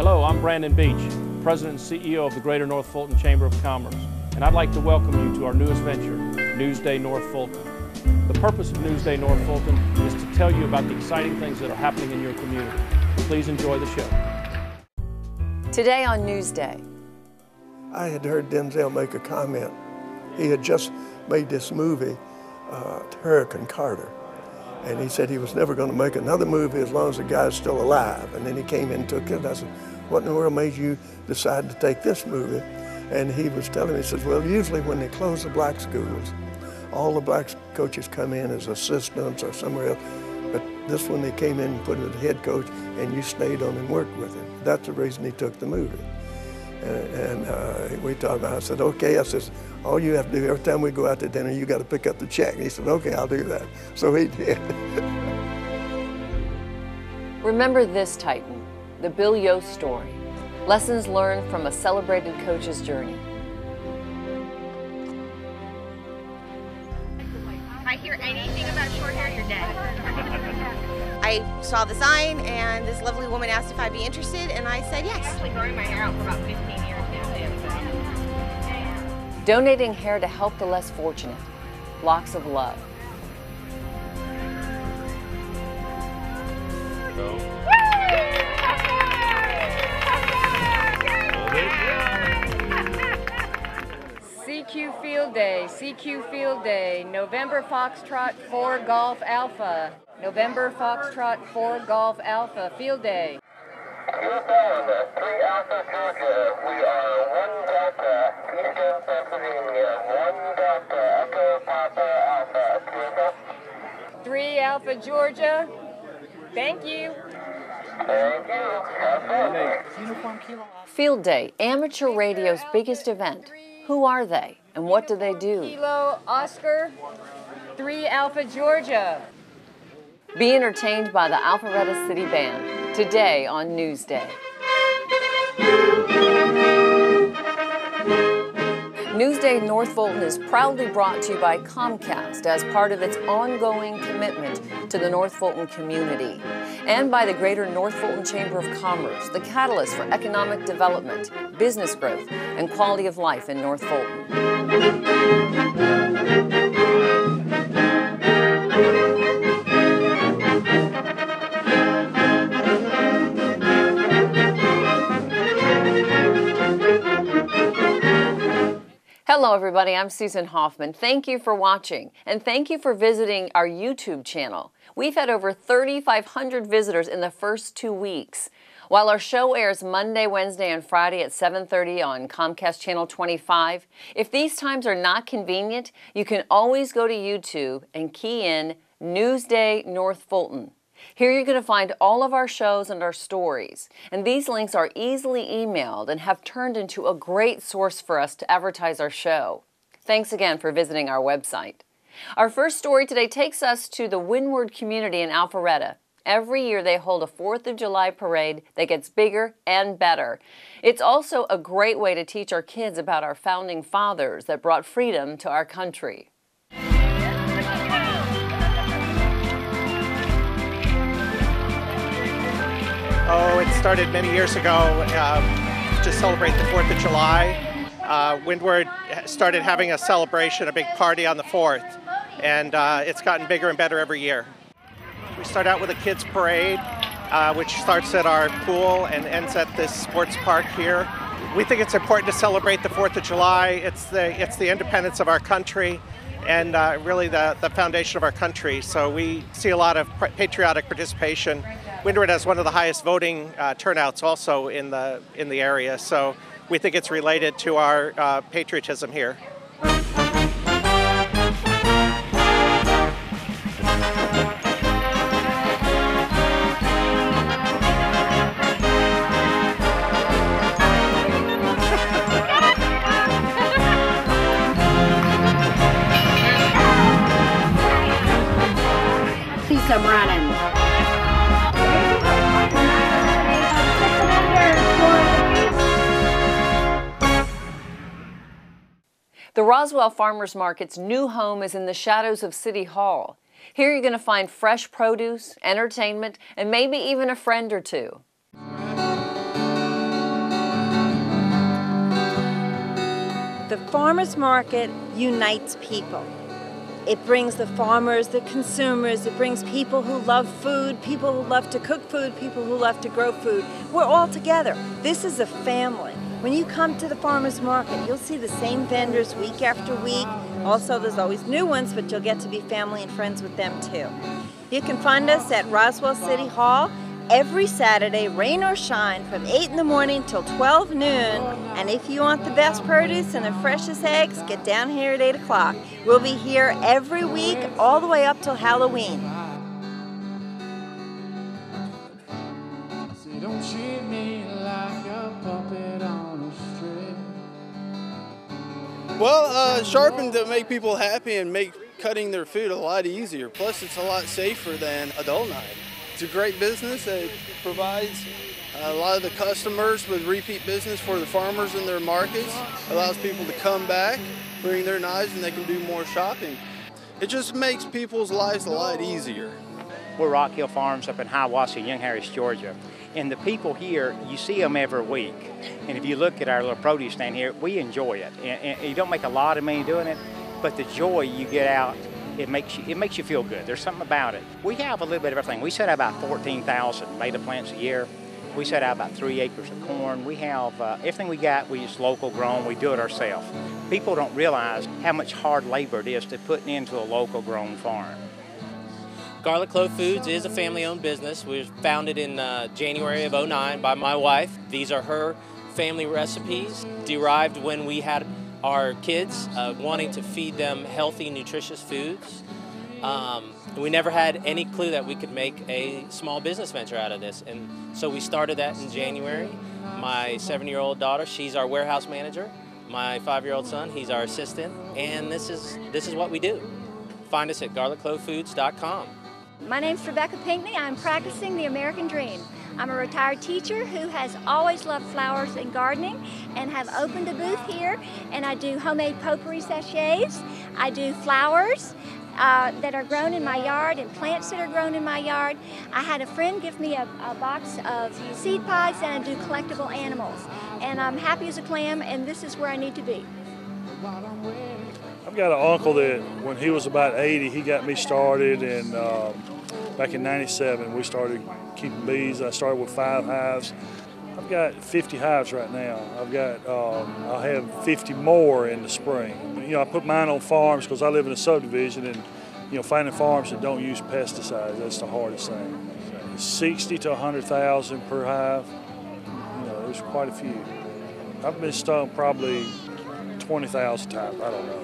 Hello, I'm Brandon Beach, President and CEO of the Greater North Fulton Chamber of Commerce, and I'd like to welcome you to our newest venture, Newsday North Fulton. The purpose of Newsday North Fulton is to tell you about the exciting things that are happening in your community. Please enjoy the show. Today on Newsday. I had heard Denzel make a comment. He had just made this movie, Hurricane Carter. And he said he was never going to make another movie as long as the guy's still alive. And then he came in and took it. And I said, what in the world made you decide to take this movie? And he was telling me, he says, well, usually when they close the black schools, all the black coaches come in as assistants or somewhere else. But this one, they came in and put him as head coach, and you stayed on and worked with him. That's the reason he took the movie. And we talked about it. I said, okay. I says, all you have to do every time we go out to dinner, you got to pick up the check. And he said, okay, I'll do that. So he did. Remember this Titan, the Bill Yoast story. Lessons learned from a celebrated coach's journey. If I hear anything about short hair, you're dead. I saw the sign, and this lovely woman asked if I'd be interested, and I said yes. I'm actually growing my hair out for about 15 years now. Donating hair to help the less fortunate. Locks of Love. CQ Field Day, CQ Field Day, November Foxtrot 4 Golf Alpha. November Foxtrot 4 Golf Alpha, Field Day. Fulton, 3 Alpha Georgia, we are 1 Delta, Eastern Pennsylvania, 1 Delta, Echo Papa Alpha, Field 3 Alpha Georgia, thank you. Thank you. Field Day, amateur radio's biggest event. Who are they and what do they do? Kilo Oscar, 3 Alpha Georgia. Be entertained by the Alpharetta City Band, today on Newsday. Newsday North Fulton is proudly brought to you by Comcast as part of its ongoing commitment to the North Fulton community, and by the Greater North Fulton Chamber of Commerce, the catalyst for economic development, business growth, and quality of life in North Fulton. Hello everybody, I'm Susan Hoffman. Thank you for watching, and thank you for visiting our YouTube channel. We've had over 3,500 visitors in the first 2 weeks. While our show airs Monday, Wednesday, and Friday at 7:30 on Comcast Channel 25, if these times are not convenient, you can always go to YouTube and key in Newsday North Fulton. Here you're going to find all of our shows and our stories, and these links are easily emailed and have turned into a great source for us to advertise our show. Thanks again for visiting our website. Our first story today takes us to the Windward community in Alpharetta. Every year they hold a 4th of July parade that gets bigger and better. It's also a great way to teach our kids about our founding fathers that brought freedom to our country. Oh, it started many years ago to celebrate the 4th of July. Windward started having a celebration, a big party on the 4th, and it's gotten bigger and better every year. We start out with a kids' parade, which starts at our pool and ends at this sports park here. We think it's important to celebrate the 4th of July. It's the independence of our country and really the foundation of our country. So we see a lot of patriotic participation. Windward has one of the highest voting turnouts also in the area, so we think it's related to our patriotism here. See some running. The Roswell Farmers Market's new home is in the shadows of City Hall. Here you're going to find fresh produce, entertainment, and maybe even a friend or two. The farmers market unites people. It brings the farmers, the consumers, it brings people who love food, people who love to cook food, people who love to grow food. We're all together. This is a family. When you come to the farmers market, you'll see the same vendors week after week. Also, there's always new ones, but you'll get to be family and friends with them too. You can find us at Roswell City Hall every Saturday, rain or shine, from 8 in the morning till 12 noon. And if you want the best produce and the freshest eggs, get down here at 8 o'clock. We'll be here every week, all the way up till Halloween. Don't treat me like a puppet on a string. Well, sharpened to make people happy and make cutting their food a lot easier. Plus, it's a lot safer than a dull knife. It's a great business. It provides a lot of the customers with repeat business for the farmers in their markets. Allows people to come back, bring their knives, and they can do more shopping. It just makes people's lives a lot easier. We're Rock Hill Farms up in Hiawassee, Young Harris, Georgia. And the people here, you see them every week. And if you look at our little produce stand here, we enjoy it. And you don't make a lot of money doing it, but the joy you get out, it makes you feel good. There's something about it. We have a little bit of everything. We set out about 14,000 tomato plants a year. We set out about 3 acres of corn. We have everything we got, we use local grown, we do it ourselves. People don't realize how much hard labor it is to put into a local grown farm. Garlic Clove Foods is a family-owned business. We were founded in January of '09 by my wife. These are her family recipes, derived when we had our kids, wanting to feed them healthy, nutritious foods. We never had any clue that we could make a small business venture out of this, and so we started that in January. My 7-year-old daughter, she's our warehouse manager. My 5-year-old son, he's our assistant, and this is what we do. Find us at garlicclovefoods.com. My name's Rebecca Pinkney. I'm practicing the American Dream. I'm a retired teacher who has always loved flowers and gardening and have opened a booth here, and I do homemade potpourri sachets. I do flowers that are grown in my yard and plants that are grown in my yard. I had a friend give me a box of seed pods, and I do collectible animals. And I'm happy as a clam, and this is where I need to be. I've got an uncle that when he was about 80, he got me started, and back in '97 we started keeping bees. I started with 5 hives. I've got 50 hives right now. I'll have 50 more in the spring. You know, I put mine on farms because I live in a subdivision, and you know, finding farms that don't use pesticides, that's the hardest thing. 60 to 100,000 per hive. You know, there's quite a few. I've been stung probably 20,000 times. I don't know.